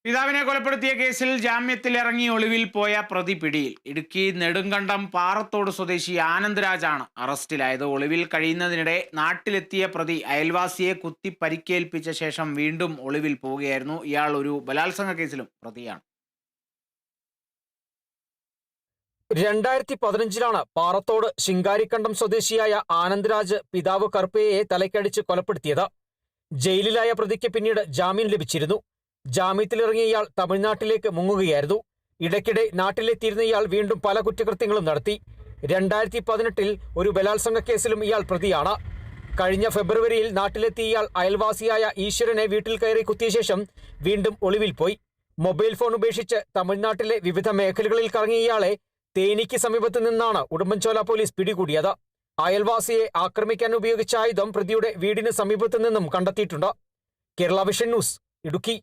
പിതാവിനെ കൊലപ്പെടുത്തിയ കേസിൽ ജാമ്യത്തിലിറങ്ങി ഒളിവിൽ പോയ പ്രതി പിടിയിൽ. ഇടുക്കി നെടുങ്കണ്ടം പാറത്തോട് സ്വദേശി ആനന്ദ്രാജാണ് അറസ്റ്റിലായത്. ഒളിവിൽ കഴിയുന്നതിനിടെ നാട്ടിലെത്തിയ പ്രതി അയൽവാസിയെ കുത്തി പരിക്കേൽപ്പിച്ച ശേഷം വീണ്ടും ഒളിവിൽ പോവുകയായിരുന്നു. ഇയാൾ ഒരു ബലാത്സംഗ കേസിലും പ്രതിയാണ്. 2015 പാറത്തോട് ശിങ്കാരിക്കണ്ടം സ്വദേശിയായ ആനന്ദ്രാജ് പിതാവ് കറുപ്പയെ തലയ്ക്കടിച്ച് കൊലപ്പെടുത്തിയത്. ജയിലിലായ പ്രതിക്ക് പിന്നീട് ജാമ്യം ലഭിച്ചിരുന്നു. ജാമ്യത്തിലിറങ്ങിയ ഇയാൾ തമിഴ്നാട്ടിലേക്ക് മുങ്ങുകയായിരുന്നു. ഇടയ്ക്കിടെ നാട്ടിലെത്തിയിരുന്ന ഇയാൾ വീണ്ടും പല കുറ്റകൃത്യങ്ങളും നടത്തി. 2018 ഒരു ബലാത്സംഗ കേസിലും ഇയാൾ പ്രതിയാണ്. കഴിഞ്ഞ ഫെബ്രുവരിയിൽ നാട്ടിലെത്തിയ ഇയാൾ അയൽവാസിയായ ഈശ്വരനെ വീട്ടിൽ കയറി കുത്തിയ ശേഷം വീണ്ടും ഒളിവിൽ പോയി. മൊബൈൽ ഫോൺ ഉപേക്ഷിച്ച് തമിഴ്നാട്ടിലെ വിവിധ മേഖലകളിൽ കറങ്ങിയ ഇയാളെ തേനിക്ക് സമീപത്ത് നിന്നാണ് ഉടുമ്പൻചോല പോലീസ് പിടികൂടിയത്. അയൽവാസിയെ ആക്രമിക്കാൻ ഉപയോഗിച്ച ആയുധം പ്രതിയുടെ വീടിന് സമീപത്തു നിന്നും കണ്ടെത്തിയിട്ടുണ്ട്. Kerala vision news, Idukki.